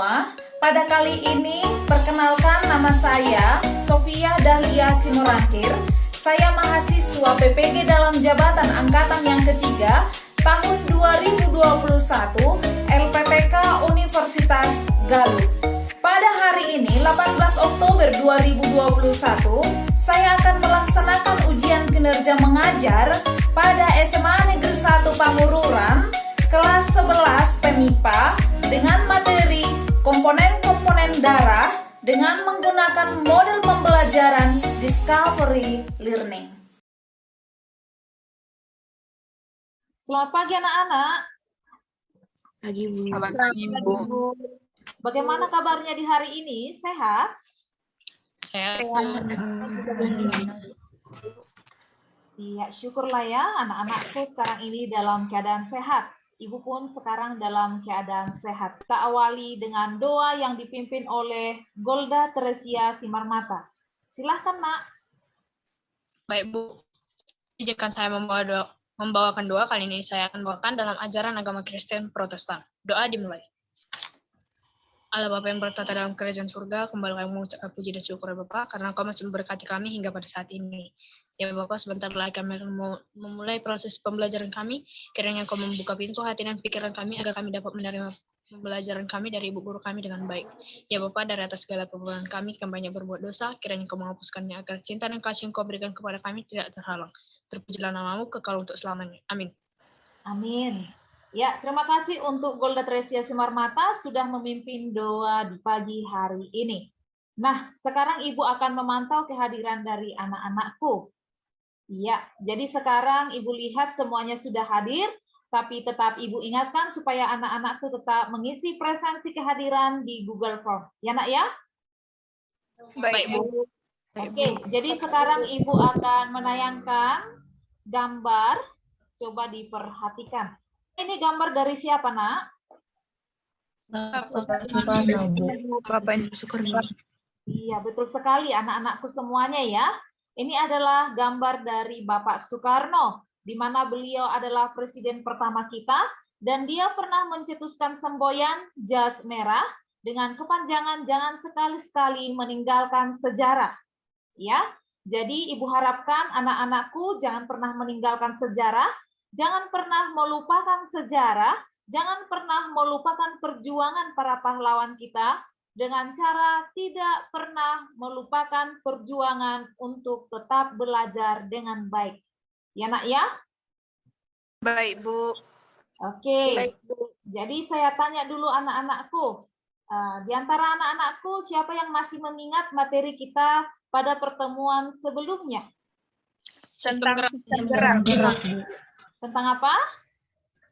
semua, pada kali ini perkenalkan nama saya Sofia Dahlia Simorangkir. Saya mahasiswa PPG dalam jabatan angkatan yang ketiga tahun 2021 LPTK Universitas Galuh. Pada hari ini 18 Oktober 2021, saya akan melaksanakan ujian kinerja mengajar pada SMA Negeri 1 Pangururan kelas 11 PMIPA dengan materi komponen-komponen darah dengan menggunakan model pembelajaran Discovery Learning. Selamat pagi anak-anak. Pagi, Bu. Selamat pagi, Bu. Bagaimana kabarnya di hari ini? Sehat? Sehat. Iya, syukurlah ya anak-anakku sekarang ini dalam keadaan sehat. Ibu pun sekarang dalam keadaan sehat. Kita awali dengan doa yang dipimpin oleh Golda Teresia Simarmata. Silahkan, Nak. Baik, Bu. Izinkan saya membawakan doa. Kali ini saya akan bawakan dalam ajaran agama Kristen Protestan. Doa dimulai. Allah Bapa yang bertata dalam kerajaan surga, kembali kami mengucapkan puji dan syukur Bapa, karena Kau masih memberkati kami hingga pada saat ini. Ya Bapa, sebentar lagi kami akan memulai proses pembelajaran kami, kiranya Kau membuka pintu hati dan pikiran kami, agar kami dapat menerima pembelajaran kami dari ibu guru kami dengan baik. Ya Bapa, dari atas segala perbuatan kami banyak berbuat dosa, kiranya Kau menghapuskannya, agar cinta dan kasih yang Kau berikan kepada kami tidak terhalang. Terpujilah nama-Mu kekal untuk selamanya. Amin. Amin. Ya, terima kasih untuk Golda Teresia Simarmata sudah memimpin doa di pagi hari ini. Nah, sekarang Ibu akan memantau kehadiran dari anak-anakku. Ya, jadi sekarang Ibu lihat semuanya sudah hadir, tapi tetap Ibu ingatkan supaya anak-anakku tetap mengisi presensi kehadiran di Google Form. Ya, Nak ya? Baik, Bu. Oke, jadi sekarang Ibu akan menayangkan gambar. Coba diperhatikan. Ini gambar dari siapa, Nak? Bapak Soekarno. Iya, betul sekali anak-anakku semuanya ya. Ini adalah gambar dari Bapak Soekarno, di mana beliau adalah presiden pertama kita, dan dia pernah mencetuskan semboyan jas merah dengan kepanjangan jangan sekali-sekali meninggalkan sejarah. Ya, jadi Ibu harapkan anak-anakku jangan pernah meninggalkan sejarah, jangan pernah melupakan sejarah, jangan pernah melupakan perjuangan para pahlawan kita dengan cara tidak pernah melupakan perjuangan untuk tetap belajar dengan baik. Ya, Nak ya? Baik, Bu. Oke. Baik, Bu. Jadi saya tanya dulu anak-anakku. Di antara anak-anakku siapa yang masih mengingat materi kita pada pertemuan sebelumnya? Tentang sistem gerak. Tentang apa?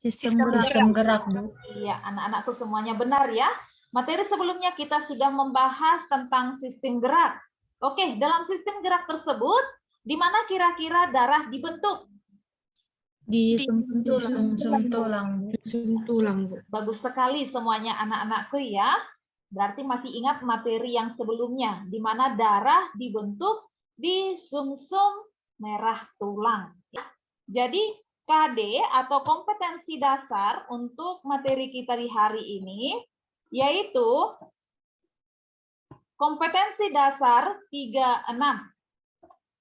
Sistem gerak, Bu. Iya, anak-anakku semuanya benar ya. Materi sebelumnya kita sudah membahas tentang sistem gerak. Oke, dalam sistem gerak tersebut, di mana kira-kira darah dibentuk? Di sum tulang, Bu. Bagus sekali semuanya anak-anakku ya. Berarti masih ingat materi yang sebelumnya, di mana darah dibentuk di sumsum merah tulang. Jadi, KD atau kompetensi dasar untuk materi kita di hari ini, yaitu kompetensi dasar 36.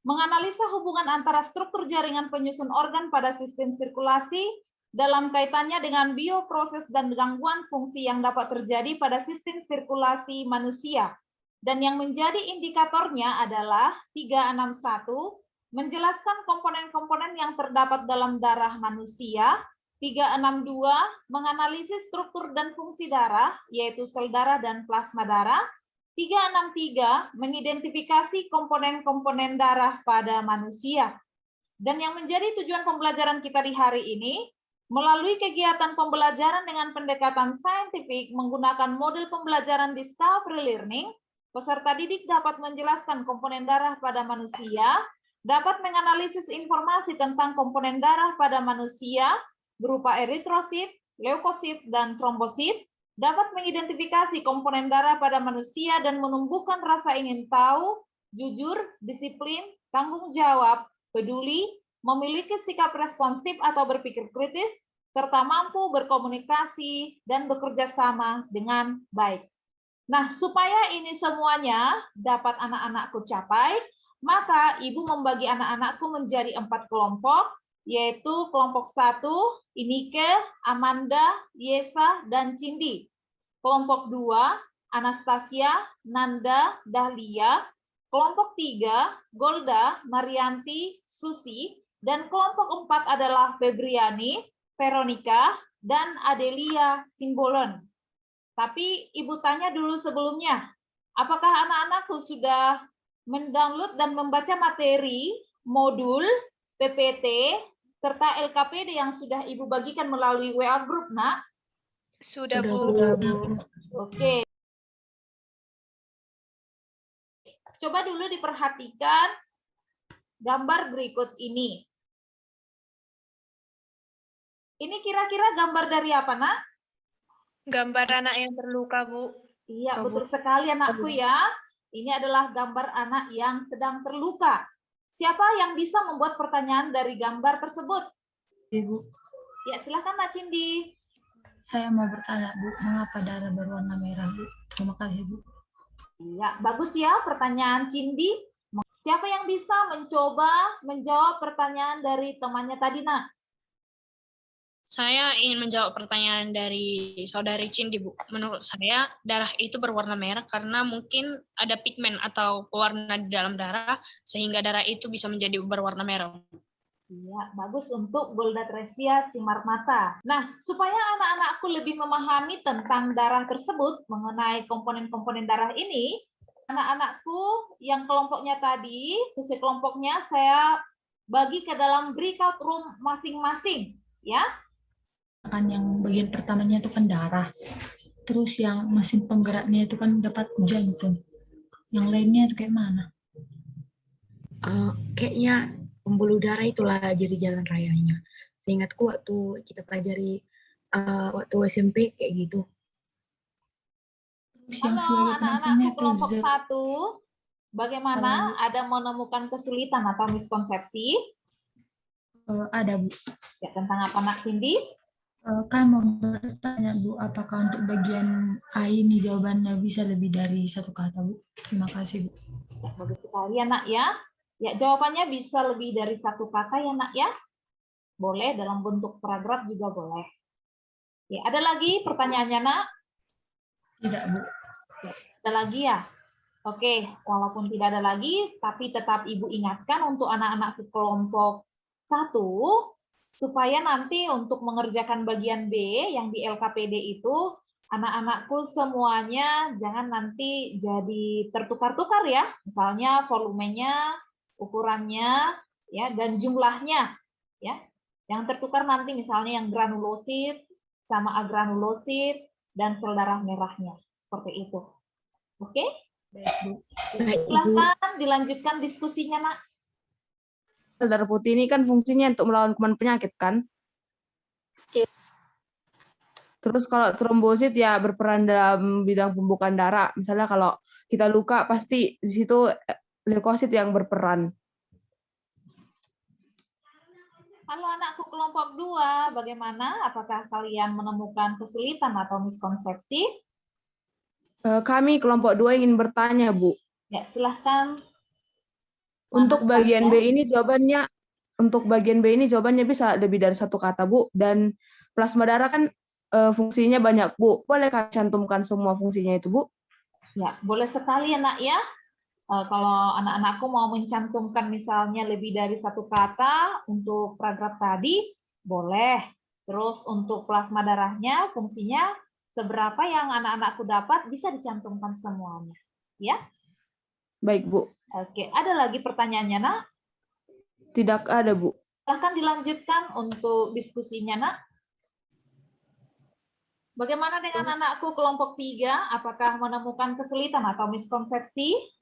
Menganalisa hubungan antara struktur jaringan penyusun organ pada sistem sirkulasi dalam kaitannya dengan bioproses dan gangguan fungsi yang dapat terjadi pada sistem sirkulasi manusia. Dan yang menjadi indikatornya adalah 361, menjelaskan komponen-komponen yang terdapat dalam darah manusia. 362, menganalisis struktur dan fungsi darah, yaitu sel darah dan plasma darah. 363, mengidentifikasi komponen-komponen darah pada manusia. Dan yang menjadi tujuan pembelajaran kita di hari ini, melalui kegiatan pembelajaran dengan pendekatan saintifik menggunakan model pembelajaran Discovery Learning, peserta didik dapat menjelaskan komponen darah pada manusia, dapat menganalisis informasi tentang komponen darah pada manusia berupa eritrosit, leukosit, dan trombosit, dapat mengidentifikasi komponen darah pada manusia dan menumbuhkan rasa ingin tahu, jujur, disiplin, tanggung jawab, peduli, memiliki sikap responsif atau berpikir kritis, serta mampu berkomunikasi dan bekerja sama dengan baik. Nah, supaya ini semuanya dapat anak-anakku capai, maka Ibu membagi anak-anakku menjadi 4 kelompok, yaitu kelompok 1, Inike, Amanda, Yesa, dan Cindy. Kelompok 2, Anastasia, Nanda, Dahlia. Kelompok 3, Golda, Marianti, Susi. Dan kelompok 4 adalah Febriani, Veronica, dan Adelia Simbolon. Tapi Ibu tanya dulu sebelumnya, apakah anak-anakku sudah mendownload dan membaca materi, modul, PPT, serta LKPD yang sudah Ibu bagikan melalui WA Group, Nak? Sudah, Bu. Oke. Coba dulu diperhatikan gambar berikut ini. Ini kira-kira gambar dari apa, Nak? Gambar anak yang terluka, Bu. Iya, betul sekali anakku ya. Ini adalah gambar anak yang sedang terluka. Siapa yang bisa membuat pertanyaan dari gambar tersebut? Ibu, Ya, silakan Nak Cindy. saya mau bertanya, Bu, mengapa darah berwarna merah, Bu? Terima kasih, Bu. Iya, bagus ya pertanyaan Cindy. Siapa yang bisa mencoba menjawab pertanyaan dari temannya tadi, Nak? Saya ingin menjawab pertanyaan dari saudari Cindy, Bu. Menurut saya, darah itu berwarna merah karena mungkin ada pigmen atau pewarna di dalam darah, sehingga darah itu bisa menjadi berwarna merah. Iya, bagus untuk Golda Tresia Simarmata. Nah, supaya anak-anakku lebih memahami tentang darah tersebut, mengenai komponen-komponen darah ini, anak-anakku yang kelompoknya tadi, sesuai kelompoknya, saya bagi ke dalam breakout room masing-masing, ya. Kan yang bagian pertamanya itu kan darah. Terus yang mesin penggeraknya itu kan dapat jantung. Yang lainnya itu kayak mana? Kayaknya pembuluh darah itulah jadi jalan rayanya. Seingatku waktu kita pelajari waktu SMP kayak gitu. Terus yang Halo sebagai anak-anakku penentunya itu kelompok zat. 1, bagaimana? Ada menemukan kesulitan atau miskonsepsi? Ada, Bu. Ya, tentang apa, Nak Cindy? Kan mau bertanya, Bu, apakah untuk bagian A ini jawabannya bisa lebih dari satu kata, Bu? Terima kasih, Bu. Ya, bagus sekali ya, Nak ya. Ya, jawabannya bisa lebih dari satu kata ya, Nak ya. Boleh dalam bentuk paragraf juga boleh. Ya, ada lagi pertanyaannya, Nak? Tidak, Bu. Ya, ada lagi ya? Oke, walaupun tidak ada lagi, tapi tetap Ibu ingatkan untuk anak-anak kelompok 1, supaya nanti untuk mengerjakan bagian B yang di LKPD itu, anak-anakku semuanya jangan nanti jadi tertukar-tukar ya. Misalnya volumenya, ukurannya, ya, dan jumlahnya. Ya. Yang tertukar nanti misalnya yang granulosit sama agranulosit dan sel darah merahnya. Seperti itu. Oke? Baik, Bu. Baik, Ibu. Silahkan dilanjutkan diskusinya, Nak. Sel darah putih ini kan fungsinya untuk melawan kuman penyakit kan? Iya. Terus kalau trombosit ya berperan dalam bidang pembukaan darah. Misalnya kalau kita luka pasti di situ leukosit yang berperan. Halo anakku kelompok 2, bagaimana? Apakah kalian menemukan kesulitan atau miskonsepsi? Kami kelompok 2 ingin bertanya, Bu. Ya, silahkan. Untuk bagian Anastasia. bagian B ini jawabannya bisa lebih dari satu kata, Bu. Dan plasma darah kan fungsinya banyak, Bu. Boleh kami cantumkan semua fungsinya itu, Bu? Ya, boleh sekali ya, Nak ya. Kalau anak-anakku mau mencantumkan misalnya lebih dari satu kata untuk paragraf tadi, boleh. Terus untuk plasma darahnya, fungsinya seberapa yang anak-anakku dapat bisa dicantumkan semuanya. Ya. Baik, Bu. Oke, ada lagi pertanyaannya, Nak? Tidak ada, Bu. Silahkan dilanjutkan untuk diskusinya, Nak. Bagaimana dengan anakku kelompok 3? Apakah menemukan kesulitan atau miskonsepsi?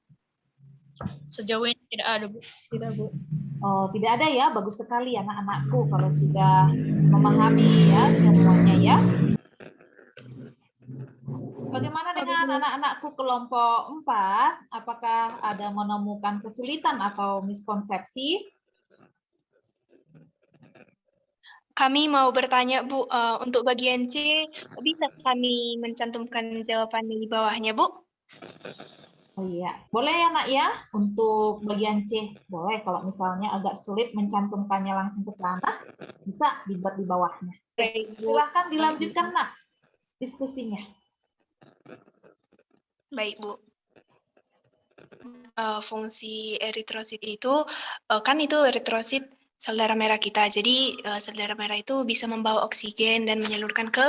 Sejauh ini tidak ada, Bu. Tidak, Bu. Oh, tidak ada ya. Bagus sekali anak-anakku kalau sudah memahami ya semuanya ya. Bagaimana dengan anak-anakku kelompok 4? Apakah ada menemukan kesulitan atau miskonsepsi? Kami mau bertanya, Bu, untuk bagian C, bisa kami mencantumkan jawabannya di bawahnya, Bu? Oh iya, boleh ya nak ya untuk bagian C. Boleh kalau misalnya agak sulit mencantumkannya langsung ke sana, bisa dibuat di bawahnya. Baik, Bu. Silahkan dilanjutkan nak diskusinya. Baik, Bu. Fungsi eritrosit itu, kan itu eritrosit sel darah merah kita. Jadi sel darah merah itu bisa membawa oksigen dan menyalurkan ke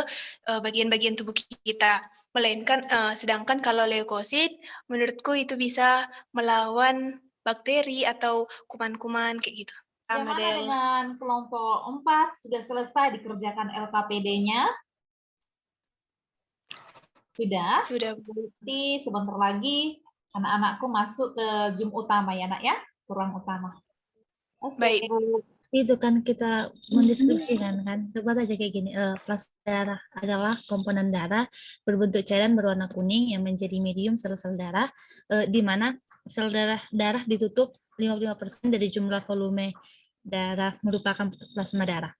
bagian-bagian tubuh kita. Melainkan, sedangkan kalau leukosit, menurutku itu bisa melawan bakteri atau kuman-kuman kayak gitu. Bagaimana Model. dengan kelompok 4? Sudah selesai dikerjakan LKPD-nya? Sudah? Sudah, Bu. Nanti sebentar lagi anak-anakku masuk ke Zoom utama ya nak ya, ruang utama. Oke. Baik, Bu. Itu kan kita mendeskripsikan kan, coba aja kayak gini, plasma darah adalah komponen darah berbentuk cairan berwarna kuning yang menjadi medium sel-sel darah, di mana sel darah ditutup 55% dari jumlah volume darah merupakan plasma darah.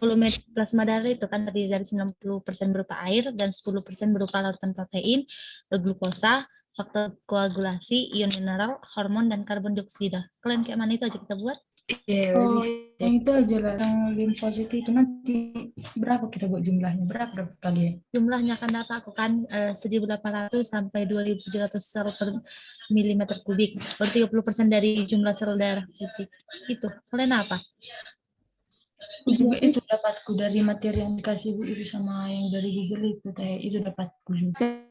Volume plasma darah itu kan terdiri dari 90% berupa air dan 10% berupa larutan protein, glukosa, faktor koagulasi, ion mineral, hormon, dan karbon dioksida. Kalian kayak mana itu aja kita buat? Oh, yang itu aja lah, yang limfosit itu nanti berapa kita buat jumlahnya? Berapa kali ya? Jumlahnya kan apa aku kan 1.800 sampai 2.700 sel per milimeter kubik. Berarti 30% dari jumlah sel darah putih. Itu. Kalian apa? Itu dapatku dari materi yang dikasih Bu itu sama yang dari Google itu dapatku juga.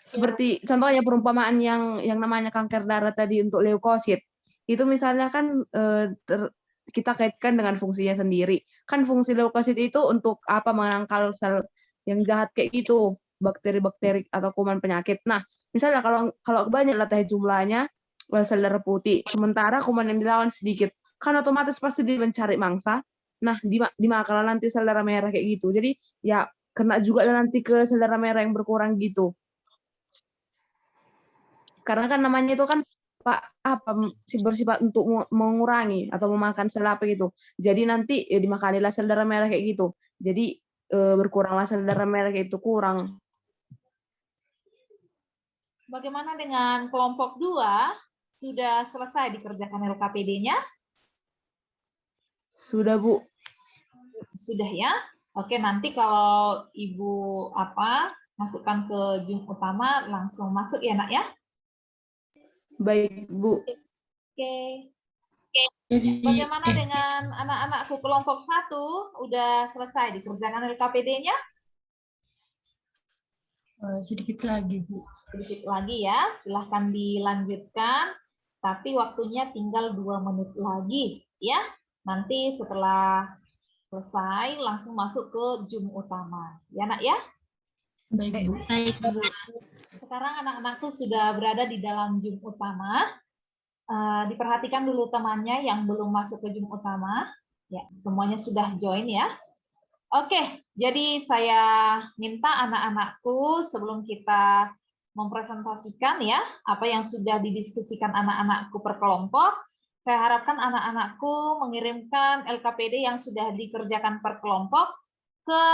Seperti contohnya perumpamaan yang namanya kanker darah tadi untuk leukosit. Itu misalnya kan kita kaitkan dengan fungsinya sendiri. Kan fungsi leukosit itu untuk apa? Menangkal sel yang jahat kayak gitu, bakteri-bakteri atau kuman penyakit. Nah, misalnya kalau banyak lah jumlahnya sel darah putih, sementara kuman yang dilawan sedikit, kan otomatis pasti dia mencari mangsa. Nah, dimakalah nanti sel darah merah kayak gitu. Jadi ya kena juga nanti ke sel darah merah yang berkurang gitu. Karena kan namanya itu kan bersifat untuk mengurangi atau memakan sel apa gitu. Jadi nanti ya dimakanilah sel darah merah kayak gitu. Jadi berkuranglah sel darah merah kayak itu kurang. Bagaimana dengan kelompok 2? Sudah selesai dikerjakan LKPD-nya? Sudah, Bu. Sudah ya? Oke, nanti kalau Ibu masukkan ke Zoom utama, langsung masuk ya nak ya? Baik, Bu. Oke. Bagaimana dengan anak-anakku kelompok 1? Udah selesai dikerjakan LKPD-nya? Sedikit lagi, Bu. Sedikit lagi ya, silahkan dilanjutkan. Tapi waktunya tinggal 2 menit lagi ya. Nanti setelah selesai langsung masuk ke Zoom utama. Ya nak ya? Baik, Bu. Baik, Bu. Sekarang anak-anakku sudah berada di dalam Zoom utama. Diperhatikan dulu temannya yang belum masuk ke Zoom utama. Ya, semuanya sudah join ya. Oke, jadi saya minta anak-anakku sebelum kita mempresentasikan ya apa yang sudah didiskusikan anak-anakku per kelompok, saya harapkan anak-anakku mengirimkan LKPD yang sudah dikerjakan per kelompok ke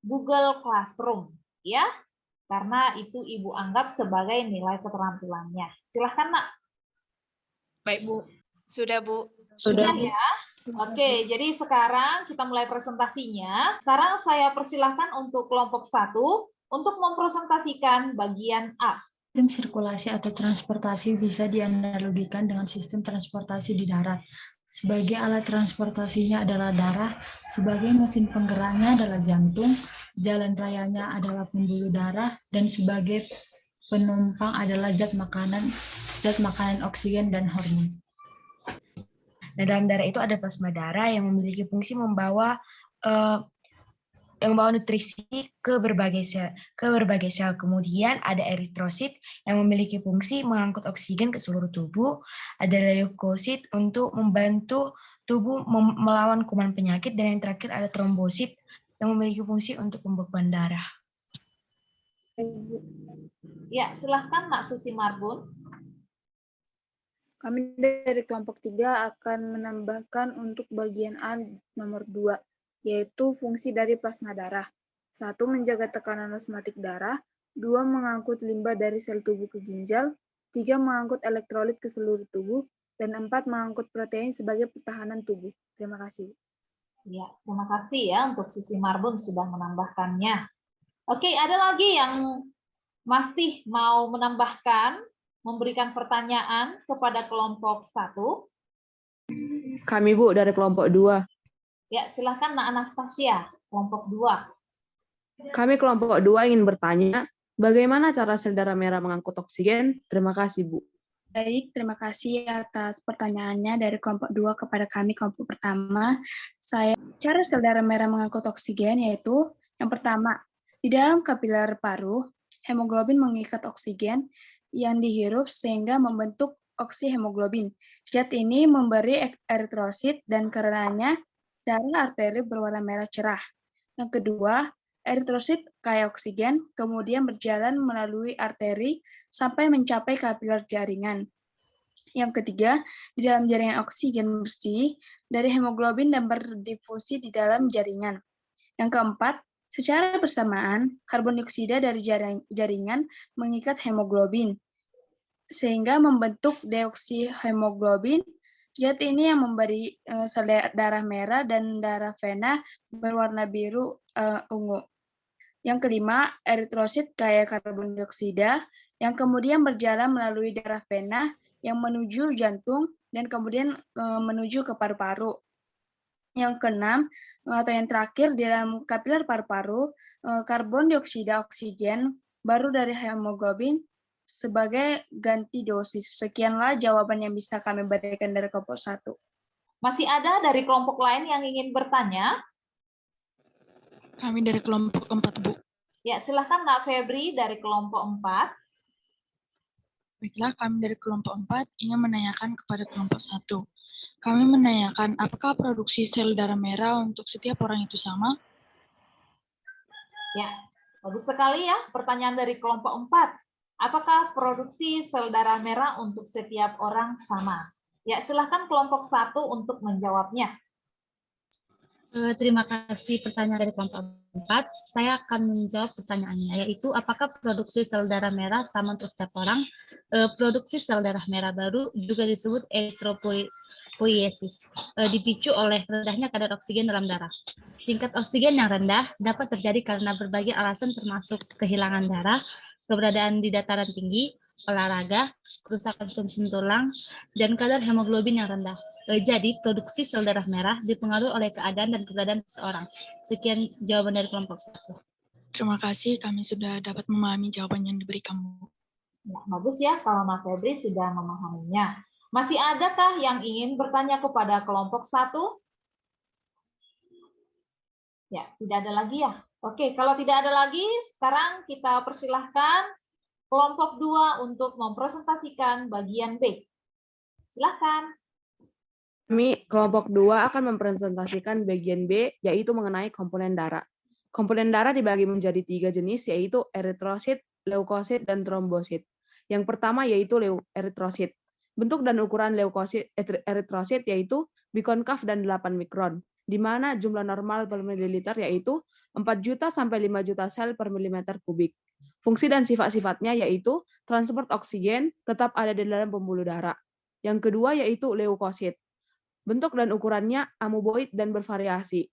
Google Classroom ya. Karena itu Ibu anggap sebagai nilai keterampilannya. Silahkan, Nak. Baik, Bu. Sudah, Bu. Sudah ya. Oke, jadi sekarang kita mulai presentasinya. Sekarang saya persilahkan untuk kelompok 1 untuk mempresentasikan bagian A. Sistem sirkulasi atau transportasi bisa dianalogikan dengan sistem transportasi di darat. Sebagai alat transportasinya adalah darah, sebagai mesin penggeraknya adalah jantung, jalan rayanya adalah pembuluh darah, dan sebagai penumpang adalah zat makanan oksigen dan hormon. Nah, dalam darah itu ada plasma darah yang memiliki fungsi membawa nutrisi ke berbagai sel. Kemudian ada eritrosit yang memiliki fungsi mengangkut oksigen ke seluruh tubuh. Ada leukosit untuk membantu tubuh melawan kuman penyakit, dan yang terakhir ada trombosit yang memiliki fungsi untuk pembekuan darah. Ya, silahkan Nak Susi Marbun. Kami dari kelompok 3 akan menambahkan untuk bagian A nomor 2, yaitu fungsi dari plasma darah. 1. Menjaga tekanan osmotik darah. 2. Mengangkut limbah dari sel tubuh ke ginjal. 3. Mengangkut elektrolit ke seluruh tubuh. Dan 4. Mengangkut protein sebagai pertahanan tubuh. Terima kasih. Ya, terima kasih ya untuk Sisi Marbun sudah menambahkannya. Oke, ada lagi yang masih mau menambahkan, memberikan pertanyaan kepada kelompok 1? Kami, Bu, dari kelompok 2. Ya, silahkan Nak Anastasia, kelompok 2. Kami kelompok 2 ingin bertanya, bagaimana cara sel darah merah mengangkut oksigen? Terima kasih, Bu. Baik, terima kasih atas pertanyaannya dari kelompok 2 kepada kami kelompok pertama. Cara sel darah merah mengangkut oksigen yaitu yang pertama, di dalam kapiler paru, hemoglobin mengikat oksigen yang dihirup sehingga membentuk oksihemoglobin. Zat ini memberi eritrosit dan karenanya darah arteri berwarna merah cerah. Yang kedua, eritrosit kaya oksigen kemudian berjalan melalui arteri sampai mencapai kapiler jaringan. Yang ketiga, di dalam jaringan oksigen bersih dari hemoglobin dan berdifusi di dalam jaringan. Yang keempat, secara bersamaan, karbon dioksida dari jaringan mengikat hemoglobin, sehingga membentuk deoksihemoglobin. Zat ini yang memberi sel darah merah dan darah vena berwarna biru ungu. Yang kelima, eritrosit kaya karbon dioksida, yang kemudian berjalan melalui darah vena yang menuju jantung dan kemudian menuju ke paru-paru. Yang keenam, atau yang terakhir, di dalam kapiler paru-paru, karbon dioksida oksigen baru dari hemoglobin sebagai ganti dosis. Sekianlah jawaban yang bisa kami berikan dari kelompok 1. Masih ada dari kelompok lain yang ingin bertanya? Kami dari kelompok 4, Bu. Ya, silahkan Nak Febri dari kelompok 4. Baiklah, kami dari kelompok 4 ingin menanyakan kepada kelompok 1. Kami menanyakan, apakah produksi sel darah merah untuk setiap orang itu sama? Ya, bagus sekali ya pertanyaan dari kelompok 4. Apakah produksi sel darah merah untuk setiap orang sama? Ya, silahkan kelompok 1 untuk menjawabnya. Terima kasih pertanyaan dari kelompok 4. Saya akan menjawab pertanyaannya, yaitu apakah produksi sel darah merah sama untuk setiap orang? Produksi sel darah merah baru juga disebut erythropoiesis, dipicu oleh rendahnya kadar oksigen dalam darah. Tingkat oksigen yang rendah dapat terjadi karena berbagai alasan termasuk kehilangan darah, keberadaan di dataran tinggi, olahraga, kerusakan sumsum tulang, dan kadar hemoglobin yang rendah. Jadi, produksi sel darah merah dipengaruhi oleh keadaan dan keberadaan seseorang. Sekian jawaban dari kelompok 1. Terima kasih, kami sudah dapat memahami jawaban yang diberikan, Bu. Ya, bagus ya kalau Nak Febri sudah memahaminya. Masih adakah yang ingin bertanya kepada kelompok 1? Ya, tidak ada lagi ya. Oke, kalau tidak ada lagi, sekarang kita persilahkan kelompok 2 untuk mempresentasikan bagian B. Silahkan. Kami kelompok 2 akan mempresentasikan bagian B, yaitu mengenai komponen darah. Komponen darah dibagi menjadi 3 jenis, yaitu eritrosit, leukosit, dan trombosit. Yang pertama yaitu eritrosit. Bentuk dan ukuran eritrosit yaitu bikonkav dan 8 mikron, di mana jumlah normal per mililiter yaitu 4 juta sampai 5 juta sel per milimeter kubik. Fungsi dan sifat-sifatnya yaitu transport oksigen tetap ada di dalam pembuluh darah. Yang kedua yaitu leukosit. Bentuk dan ukurannya amoeboid dan bervariasi.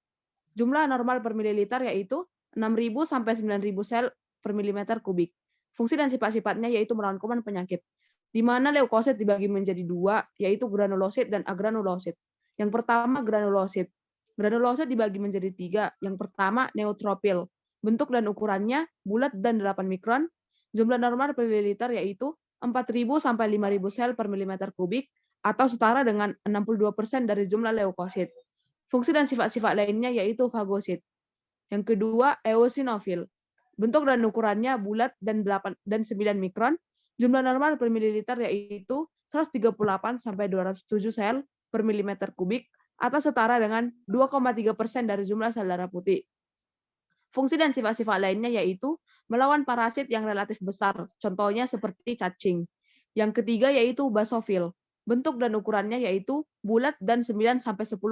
Jumlah normal per mililiter yaitu 6.000 sampai 9.000 sel per milimeter kubik. Fungsi dan sifat-sifatnya yaitu melawan kuman penyakit. Di mana leukosit dibagi menjadi 2, yaitu granulosit dan agranulosit. Yang pertama granulosit. Granulosit dibagi menjadi 3. Yang pertama neutropil. Bentuk dan ukurannya bulat dan 8 mikron. Jumlah normal per mililiter yaitu 4.000 sampai 5.000 sel per milimeter kubik, atau setara dengan 62% dari jumlah leukosit. Fungsi dan sifat-sifat lainnya yaitu fagosit. Yang kedua, eosinofil. Bentuk dan ukurannya bulat dan 9 mikron. Jumlah normal per mililiter yaitu 138 sampai 207 sel per milimeter kubik, atau setara dengan 2,3% dari jumlah sel darah putih. Fungsi dan sifat-sifat lainnya yaitu melawan parasit yang relatif besar, contohnya seperti cacing. Yang ketiga yaitu basofil. Bentuk dan ukurannya yaitu bulat dan 9-10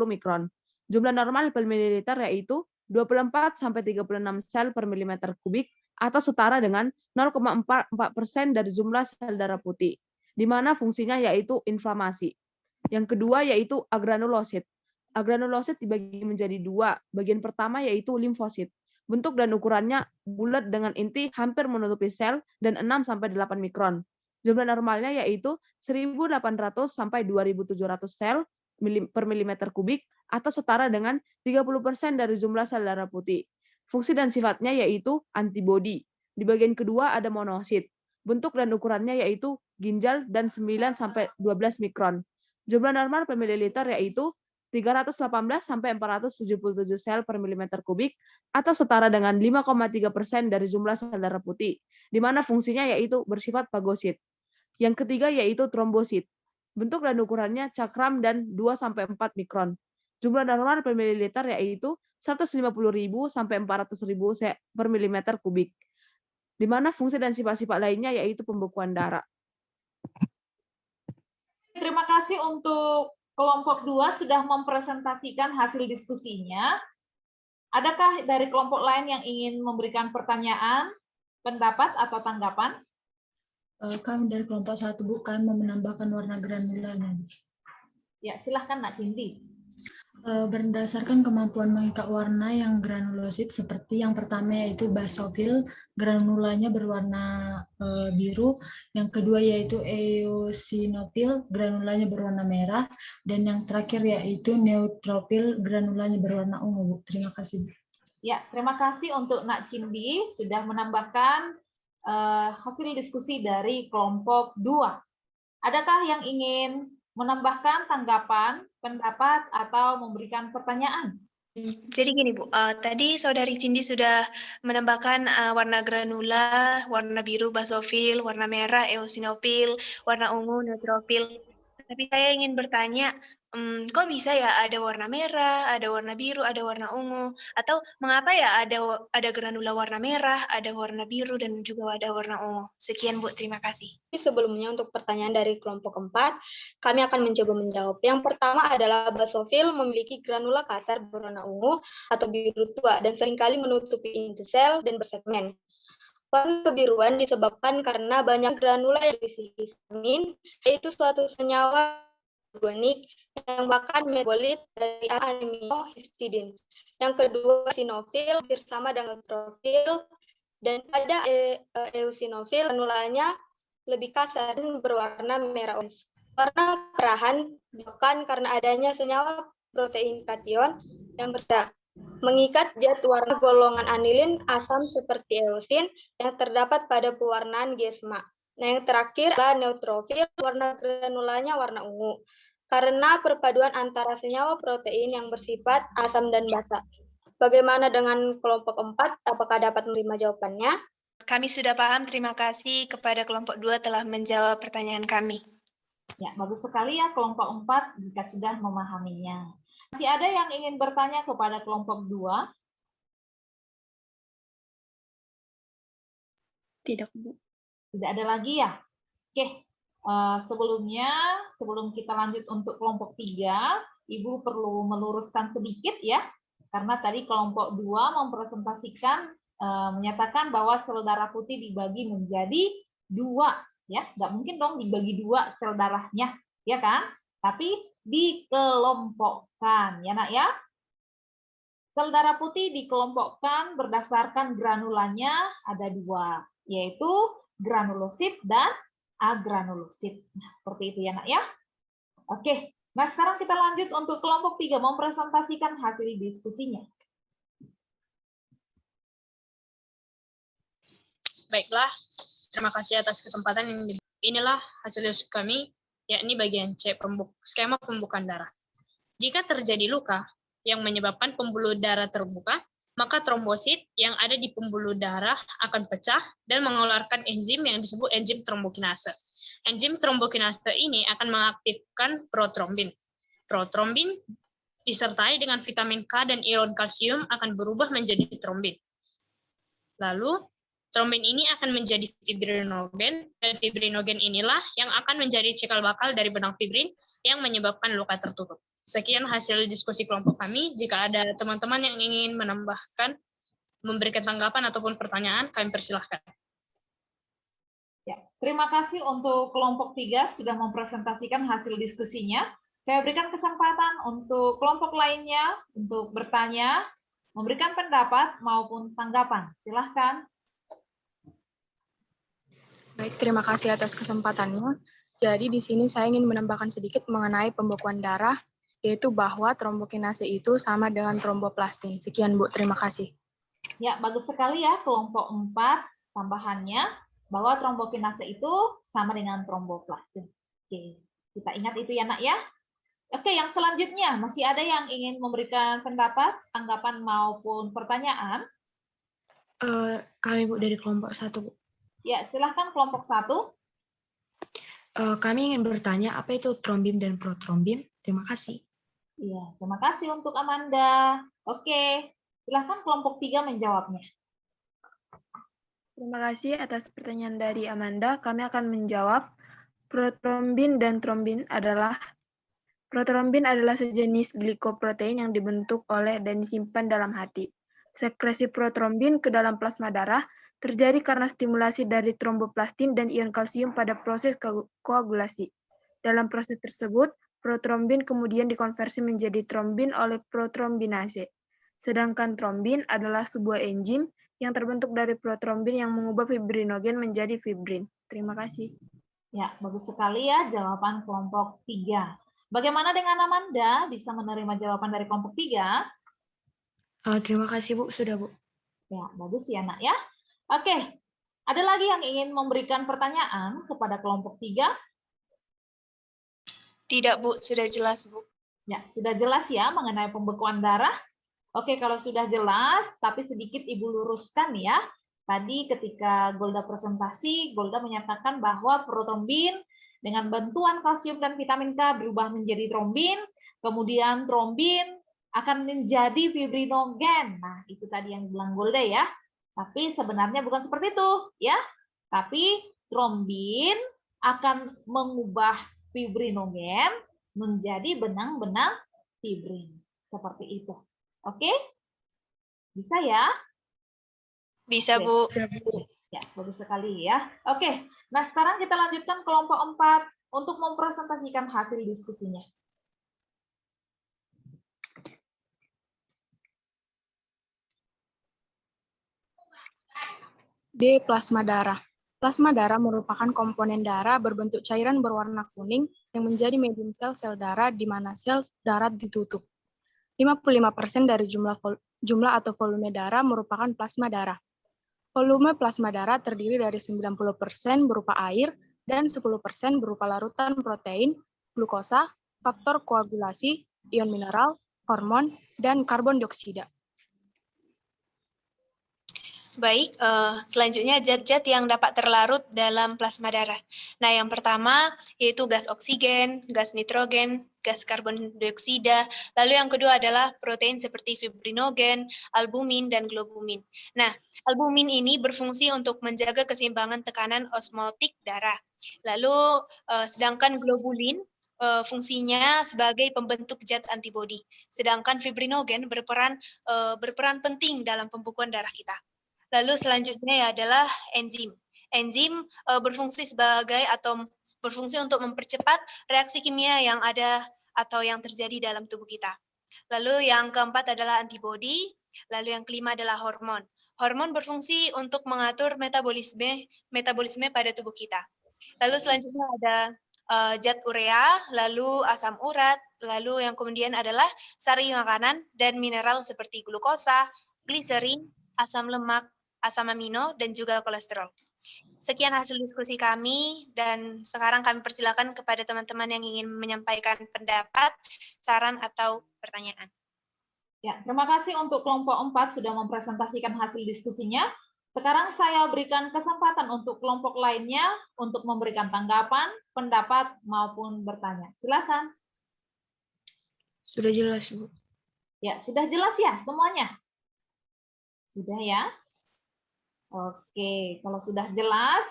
mikron. Jumlah normal per mililiter yaitu 24-36 sel per milimeter kubik atau setara dengan 0,44% dari jumlah sel darah putih, di mana fungsinya yaitu inflamasi. Yang kedua yaitu agranulosit. Agranulosit dibagi menjadi dua. Bagian pertama yaitu limfosit. Bentuk dan ukurannya bulat dengan inti hampir menutupi sel dan 6-8 mikron. Jumlah normalnya yaitu 1.800 sampai 2.700 sel per milimeter kubik atau setara dengan 30% dari jumlah sel darah putih. Fungsi dan sifatnya yaitu antibodi. Di bagian kedua ada monosit. Bentuk dan ukurannya yaitu ginjal dan 9-12 mikron. Jumlah normal per mililiter yaitu 318 sampai 477 sel per milimeter kubik atau setara dengan 5,3% dari jumlah sel darah putih, di mana fungsinya yaitu bersifat fagosit. Yang ketiga yaitu trombosit. Bentuk dan ukurannya cakram dan 2-4 mikron. Jumlah normal per mililiter yaitu 150.000 sampai 400.000 per milimeter kubik. Di mana fungsi dan sifat-sifat lainnya yaitu pembekuan darah. Terima kasih untuk kelompok 2 sudah mempresentasikan hasil diskusinya. Adakah dari kelompok lain yang ingin memberikan pertanyaan, pendapat, atau tanggapan? Kami dari kelompok 1, Bu, kami mau menambahkan warna granulanya. Ya, silahkan Nak Cindy. Berdasarkan kemampuan mengikat warna yang granulosit, seperti yang pertama yaitu basofil, granulanya berwarna biru, yang kedua yaitu eosinofil, granulanya berwarna merah, dan yang terakhir yaitu neutrofil, granulanya berwarna ungu, Bu. Terima kasih, Bu. Ya, terima kasih untuk Nak Cindy sudah menambahkan hasil diskusi dari kelompok 2. Adakah yang ingin menambahkan tanggapan, pendapat, atau memberikan pertanyaan? Jadi gini Bu, tadi Saudari Cindy sudah menambahkan warna granula, warna biru basofil, warna merah eosinofil, warna ungu neutrofil. Tapi saya ingin bertanya, kok bisa ya ada warna merah, ada warna biru, ada warna ungu? Atau mengapa ya ada granula warna merah, ada warna biru, dan juga ada warna ungu? Sekian Bu, terima kasih. Sebelumnya untuk pertanyaan dari kelompok 4, kami akan mencoba menjawab. Yang pertama adalah basofil memiliki granula kasar berwarna ungu atau biru tua dan seringkali menutupi inti sel dan bersegmen. Warna kebiruan disebabkan karena banyak granula yang berisi histamin, yaitu suatu senyawa organik yang bahkan metabolit dari aminohistidin. Yang kedua, eosinofil hampir sama dengan neutrofil, dan pada eosinofil granulanya lebih kasar dan berwarna merah orange. Warna kerahan disebabkan karena adanya senyawa protein kation yang mengikat zat warna golongan anilin asam seperti eosin yang terdapat pada pewarnaan gesma. Nah, yang terakhir adalah neutrofil, warna granulanya warna ungu, karena perpaduan antara senyawa protein yang bersifat asam dan basa. Bagaimana dengan kelompok 4? Apakah dapat menerima jawabannya? Kami sudah paham, terima kasih kepada kelompok 2 telah menjawab pertanyaan kami. Ya, bagus sekali ya kelompok 4 jika sudah memahaminya. Masih ada yang ingin bertanya kepada kelompok 2? Tidak, Bu. Tidak ada lagi ya? Oke, sebelum kita lanjut untuk kelompok 3, Ibu perlu meluruskan sedikit ya, karena tadi kelompok 2 mempresentasikan, menyatakan bahwa sel darah putih dibagi menjadi 2, ya, nggak mungkin dong dibagi 2 sel darahnya, ya kan? Tapi dikelompokkan, ya Nak ya. Sel darah putih dikelompokkan berdasarkan granulanya ada 2, yaitu granulosit dan agranulosit. Nah, seperti itu ya Nak ya. Oke, nah sekarang kita lanjut untuk kelompok 3 mempresentasikan hasil diskusinya. Baiklah, terima kasih atas kesempatan ini. Inilah hasil diskusi kami, yakni bagian C, skema pembukaan darah. Jika terjadi luka yang menyebabkan pembuluh darah terbuka, maka trombosit yang ada di pembuluh darah akan pecah dan mengeluarkan enzim yang disebut enzim trombokinase. Enzim trombokinase ini akan mengaktifkan protrombin. Protrombin disertai dengan vitamin K dan ion kalsium akan berubah menjadi trombin. Lalu, Trombin ini akan menjadi fibrinogen, dan fibrinogen inilah yang akan menjadi cikal bakal dari benang fibrin yang menyebabkan luka tertutup. Sekian hasil diskusi kelompok kami. Jika ada teman-teman yang ingin menambahkan, memberikan tanggapan ataupun pertanyaan, kami persilahkan. Ya, terima kasih untuk kelompok 3 sudah mempresentasikan hasil diskusinya. Saya berikan kesempatan untuk kelompok lainnya untuk bertanya, memberikan pendapat maupun tanggapan. Silahkan. Baik, terima kasih atas kesempatannya. Jadi di sini saya ingin menambahkan sedikit mengenai pembekuan darah, yaitu bahwa trombokinase itu sama dengan tromboplastin. Sekian Bu, terima kasih. Ya, bagus sekali ya kelompok 4 tambahannya bahwa trombokinase itu sama dengan tromboplastin. Oke, kita ingat itu ya Nak ya. Oke, yang selanjutnya masih ada yang ingin memberikan pendapat, tanggapan maupun pertanyaan? Kami Bu dari kelompok 1 Bu. Ya, silahkan kelompok 1. Kami ingin bertanya apa itu trombin dan protrombin. Terima kasih. Iya, terima kasih untuk Amanda. Oke, silahkan kelompok 3 menjawabnya. Terima kasih atas pertanyaan dari Amanda. Kami akan menjawab. Protrombin dan trombin adalah sejenis glikoprotein yang dibentuk oleh dan disimpan dalam hati. Sekresi protrombin ke dalam plasma darah terjadi karena stimulasi dari tromboplastin dan ion kalsium pada proses koagulasi. Dalam proses tersebut, protrombin kemudian dikonversi menjadi trombin oleh protrombinase. Sedangkan trombin adalah sebuah enzim yang terbentuk dari protrombin yang mengubah fibrinogen menjadi fibrin. Terima kasih. Ya, bagus sekali ya jawaban kelompok 3. Bagaimana dengan Amanda? Bisa menerima jawaban dari kelompok 3? Terima kasih Bu, sudah Bu. Ya, bagus ya Nak ya. Oke, ada lagi yang ingin memberikan pertanyaan kepada kelompok 3? Tidak Bu, sudah jelas Bu. Ya, sudah jelas ya mengenai pembekuan darah. Oke, kalau sudah jelas, tapi sedikit Ibu luruskan ya. Tadi ketika Golda presentasi, Golda menyatakan bahwa protrombin dengan bantuan kalsium dan vitamin K berubah menjadi trombin, kemudian trombin akan menjadi fibrinogen. Nah, itu tadi yang dibilang Golda ya. Tapi sebenarnya bukan seperti itu, ya. Tapi trombin akan mengubah fibrinogen menjadi benang-benang fibrin. Seperti itu. Oke? Bisa ya? Bisa Bu. Ya, bagus sekali ya. Oke, nah sekarang kita lanjutkan kelompok 4 untuk mempresentasikan hasil diskusinya. D. Plasma darah. Plasma darah merupakan komponen darah berbentuk cairan berwarna kuning yang menjadi medium sel darah di mana sel darah ditutup. 55% dari jumlah atau volume darah merupakan plasma darah. Volume plasma darah terdiri dari 90% berupa air dan 10% berupa larutan protein, glukosa, faktor koagulasi, ion mineral, hormon, dan karbon dioksida. Baik, selanjutnya zat-zat yang dapat terlarut dalam plasma darah. Nah, yang pertama yaitu gas oksigen, gas nitrogen, gas karbon dioksida, lalu yang kedua adalah protein seperti fibrinogen, albumin, dan globumin. Nah, albumin ini berfungsi untuk menjaga keseimbangan tekanan osmotik darah. Lalu, sedangkan globulin fungsinya sebagai pembentuk zat antibodi. Sedangkan fibrinogen berperan penting dalam pembekuan darah kita. Lalu selanjutnya adalah enzim. Enzim berfungsi untuk mempercepat reaksi kimia yang ada atau yang terjadi dalam tubuh kita. Lalu yang keempat adalah antibodi, lalu yang kelima adalah hormon. Hormon berfungsi untuk mengatur metabolisme pada tubuh kita. Lalu selanjutnya ada zat urea, lalu asam urat, lalu yang kemudian adalah sari makanan dan mineral seperti glukosa, gliserin, asam lemak, asam amino, dan juga kolesterol. Sekian hasil diskusi kami, dan sekarang kami persilakan kepada teman-teman yang ingin menyampaikan pendapat, saran, atau pertanyaan. Ya, terima kasih untuk kelompok 4 sudah mempresentasikan hasil diskusinya. Sekarang saya berikan kesempatan untuk kelompok lainnya untuk memberikan tanggapan, pendapat, maupun bertanya. Silakan. Sudah jelas, Bu. Ya, sudah jelas ya semuanya? Sudah ya? Oke, kalau sudah jelas,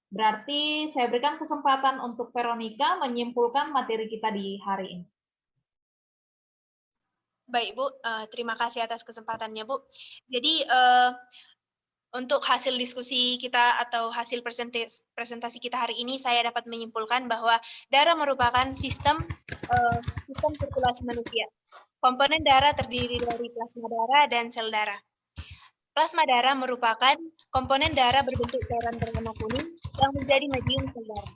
berarti saya berikan kesempatan untuk Veronica menyimpulkan materi kita di hari ini. Baik, Bu. Terima kasih atas kesempatannya, Bu. Jadi, untuk hasil diskusi kita atau hasil presentasi kita hari ini, saya dapat menyimpulkan bahwa darah merupakan sistem sirkulasi manusia. Komponen darah terdiri dari plasma darah dan sel darah. Plasma darah merupakan komponen darah berbentuk cairan berwarna kuning yang menjadi medium sel darah.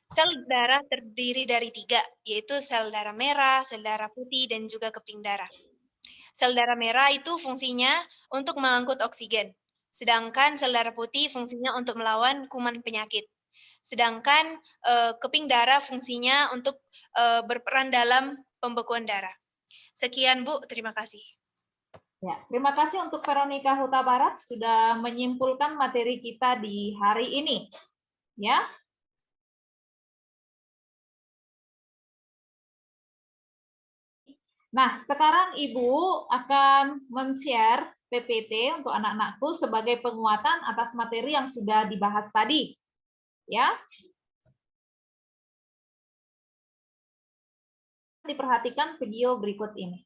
Sel darah terdiri dari 3, yaitu sel darah merah, sel darah putih, dan juga keping darah. Sel darah merah itu fungsinya untuk mengangkut oksigen, sedangkan sel darah putih fungsinya untuk melawan kuman penyakit. Sedangkan keping darah fungsinya untuk berperan dalam pembekuan darah. Sekian, Bu. Terima kasih. Ya, terima kasih untuk Veronica Huta Barat sudah menyimpulkan materi kita di hari ini. Ya. Nah, sekarang Ibu akan men-share PPT untuk anak-anakku sebagai penguatan atas materi yang sudah dibahas tadi. Ya. Diperhatikan video berikut ini.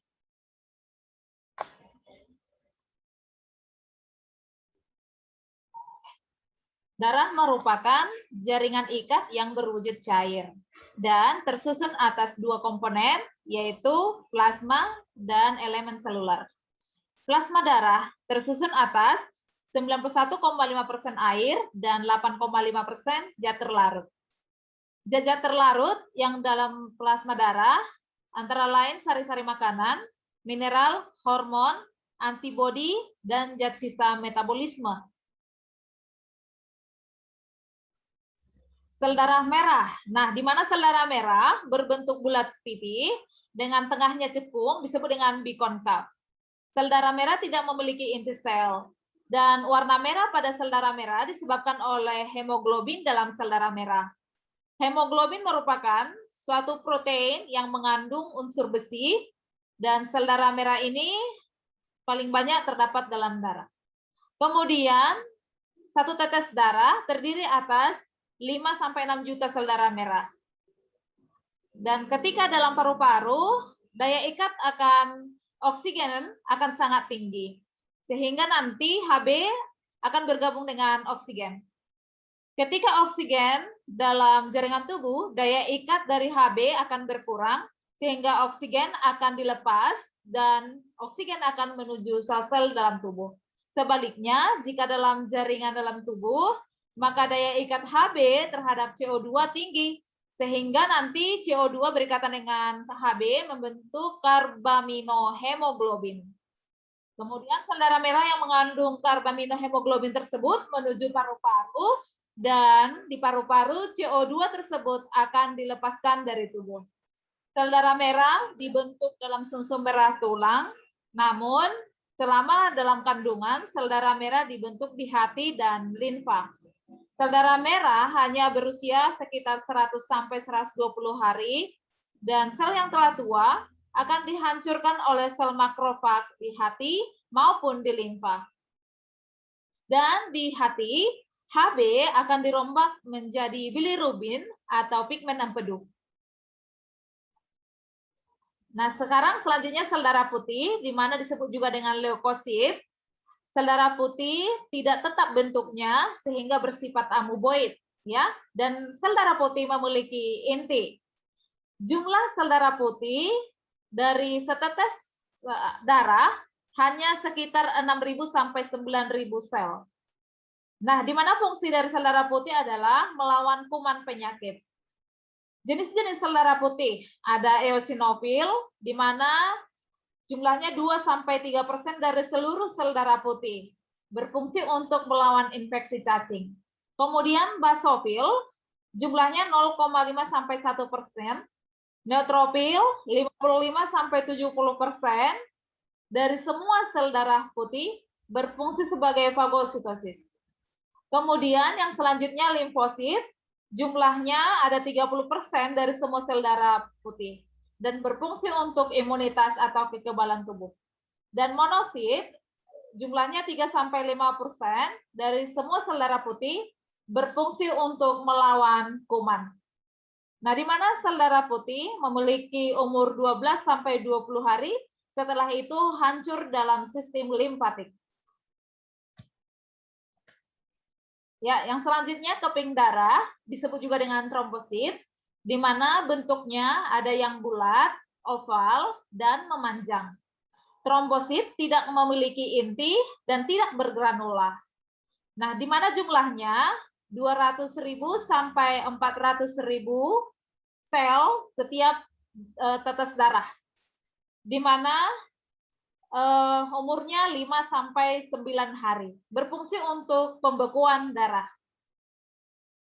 Darah merupakan jaringan ikat yang berwujud cair dan tersusun atas 2 komponen, yaitu plasma dan elemen seluler. Plasma darah tersusun atas 91,5% air dan 8,5% zat terlarut. Zat terlarut yang dalam plasma darah antara lain sari-sari makanan, mineral, hormon, antibodi, dan zat sisa metabolisme. Sel darah merah. Nah, di mana sel darah merah berbentuk bulat pipi dengan tengahnya cekung disebut dengan bikonkav. Sel darah merah tidak memiliki inti sel dan warna merah pada sel darah merah disebabkan oleh hemoglobin dalam sel darah merah. Hemoglobin merupakan suatu protein yang mengandung unsur besi dan sel darah merah ini paling banyak terdapat dalam darah. Kemudian, 1 tetes darah terdiri atas 5-6 juta sel darah merah. Dan ketika dalam paru-paru, daya ikat akan oksigen akan sangat tinggi. Sehingga nanti Hb akan bergabung dengan oksigen. Ketika oksigen dalam jaringan tubuh, daya ikat dari Hb akan berkurang, sehingga oksigen akan dilepas dan oksigen akan menuju sel-sel dalam tubuh. Sebaliknya, jika dalam jaringan dalam tubuh, maka daya ikat Hb terhadap CO2 tinggi, sehingga nanti CO2 berikatan dengan Hb membentuk karbaminohemoglobin. Kemudian sel darah merah yang mengandung karbaminohemoglobin tersebut menuju paru-paru, dan di paru-paru CO2 tersebut akan dilepaskan dari tubuh. Sel darah merah dibentuk dalam sumsum merah tulang, namun selama dalam kandungan, sel darah merah dibentuk di hati dan limfa. Sel darah merah hanya berusia sekitar 100-120 hari, dan sel yang telah tua akan dihancurkan oleh sel makrofag di hati maupun di limfa. Dan di hati, Hb akan dirombak menjadi bilirubin atau pigmen empedu. Nah, sekarang selanjutnya sel darah putih, di mana disebut juga dengan leukosit. Sel darah putih tidak tetap bentuknya sehingga bersifat amuboid, ya. Dan sel darah putih memiliki inti. Jumlah sel darah putih dari setetes darah hanya sekitar 6.000 sampai 9.000 sel. Nah, di mana fungsi dari sel darah putih adalah melawan kuman penyakit. Jenis-jenis sel darah putih ada eosinofil, di mana jumlahnya 2-3% dari seluruh sel darah putih, berfungsi untuk melawan infeksi cacing. Kemudian basofil, jumlahnya 0,5-1%, neutrofil 55-70% dari semua sel darah putih berfungsi sebagai fagositosis. Kemudian yang selanjutnya limfosit, jumlahnya ada 30% dari semua sel darah putih dan berfungsi untuk imunitas atau kekebalan tubuh. Dan monosit, jumlahnya 3-5% dari semua sel darah putih berfungsi untuk melawan kuman. Nah, di mana sel darah putih memiliki umur 12-20 hari, setelah itu hancur dalam sistem limfatik. Ya, yang selanjutnya keping darah disebut juga dengan trombosit, di mana bentuknya ada yang bulat, oval, dan memanjang. Trombosit tidak memiliki inti dan tidak bergranula. Nah, di mana jumlahnya 200.000 sampai 400.000 sel setiap tetes darah, di mana umurnya 5 sampai 9 hari, berfungsi untuk pembekuan darah.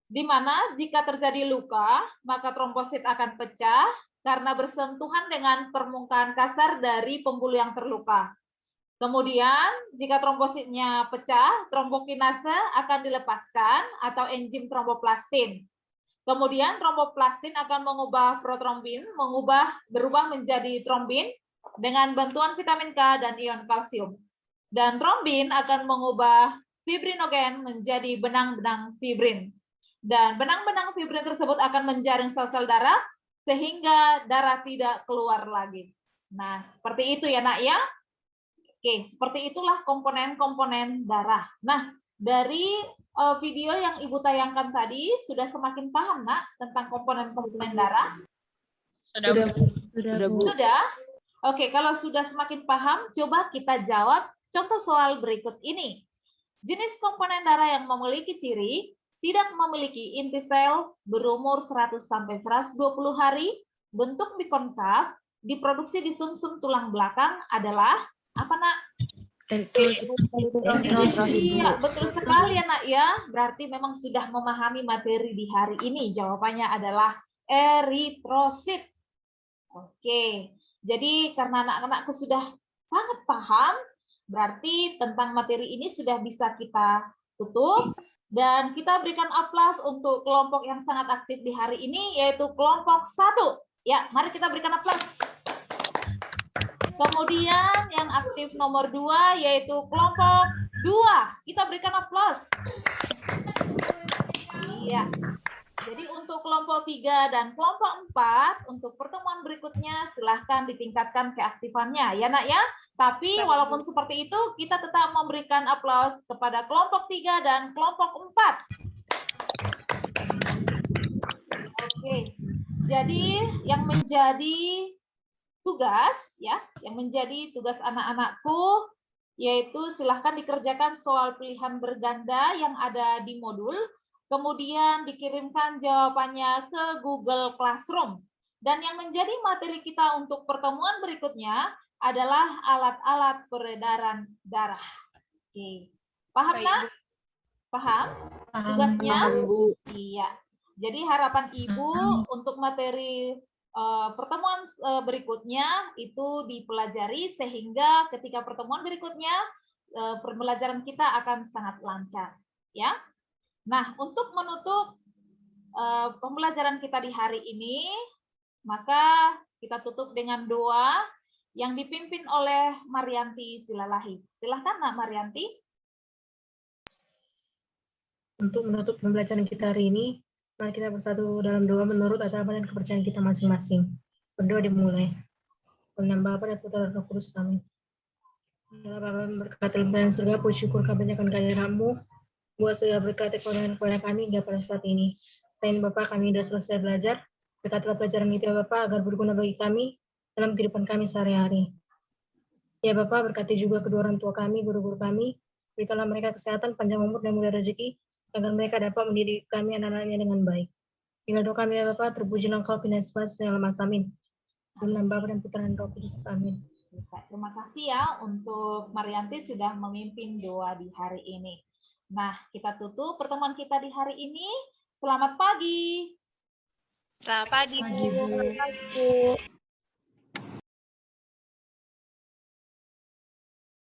Di mana jika terjadi luka, maka trombosit akan pecah karena bersentuhan dengan permukaan kasar dari pembuluh yang terluka. Kemudian, jika trombositnya pecah, trombokinase akan dilepaskan atau enzim tromboplastin. Kemudian tromboplastin akan mengubah protrombin, berubah menjadi trombin dengan bantuan vitamin K dan ion kalsium. Dan trombin akan mengubah fibrinogen menjadi benang-benang fibrin. Dan benang-benang fibrin tersebut akan menjaring sel-sel darah sehingga darah tidak keluar lagi. Nah, seperti itu ya, Nak ya. Oke, seperti itulah komponen-komponen darah. Nah, dari video yang Ibu tayangkan tadi, sudah semakin paham, Nak, tentang komponen-komponen darah? Sudah? Oke, kalau sudah semakin paham, coba kita jawab contoh soal berikut ini. Jenis komponen darah yang memiliki ciri tidak memiliki inti sel, berumur 100-120 hari, bentuk bikonkav, diproduksi di sumsum tulang belakang adalah apa, Nak? Iya, betul sekali ya, Nak ya. Berarti memang sudah memahami materi di hari ini. Jawabannya adalah eritrosit. Oke, jadi karena anak-anakku sudah sangat paham, berarti tentang materi ini sudah bisa kita tutup. Dan kita berikan aplaus untuk kelompok yang sangat aktif di hari ini, yaitu kelompok 1. Ya, mari kita berikan aplaus. Kemudian yang aktif nomor 2 yaitu kelompok 2. Kita berikan aplaus. Iya. Jadi untuk kelompok 3 dan kelompok 4 untuk pertemuan berikutnya silahkan ditingkatkan keaktifannya ya, Nak ya. Tapi walaupun seperti itu kita tetap memberikan aplaus kepada kelompok 3 dan kelompok 4. Oke. Jadi yang menjadi tugas ya, yang menjadi tugas anak-anakku yaitu silahkan dikerjakan soal pilihan berganda yang ada di modul, kemudian dikirimkan jawabannya ke Google Classroom. Dan yang menjadi materi kita untuk pertemuan berikutnya adalah alat-alat peredaran darah. Oke. Paham, Nak? Paham? Tugasnya? Paham, Bu. Iya. Jadi harapan Ibu untuk materi pertemuan berikutnya itu dipelajari sehingga ketika pertemuan berikutnya pembelajaran kita akan sangat lancar, ya. Nah, untuk menutup pembelajaran kita di hari ini, maka kita tutup dengan doa yang dipimpin oleh Marianti Silalahi. Silahkan, Nak Marianti. Untuk menutup pembelajaran kita hari ini, mari kita bersatu dalam doa menurut agama dan kepercayaan kita masing-masing. Berdoa dimulai. Dalam Bapa dan Putra dan Roh Kudus, amin. Dalam Bapa berkata dalam surga, puji syukur kami akan kehadiran-Mu, buat segala berkat kepada kami hingga pada saat ini. Selain Bapak, kami sudah selesai belajar. Berkatlah pelajaran itu ya Bapak, agar berguna bagi kami dalam kehidupan kami sehari-hari. Ya Bapak, berkati juga kedua orang tua kami, guru-guru kami. Berikanlah mereka kesehatan, panjang umur, dan mudah rezeki, agar mereka dapat mendidik kami anak-anaknya dengan baik. Inilah doa kami ya Bapak, terpujilah Engkau Pindah-Sebas dalam masa amin. Dalam Bapa dan Putra dan Roh Kudus, amin. Terima kasih ya untuk Marianti sudah memimpin doa di hari ini. Nah, kita tutup pertemuan kita di hari ini. Selamat pagi. Selamat pagi, Bu. Selamat pagi, Bu.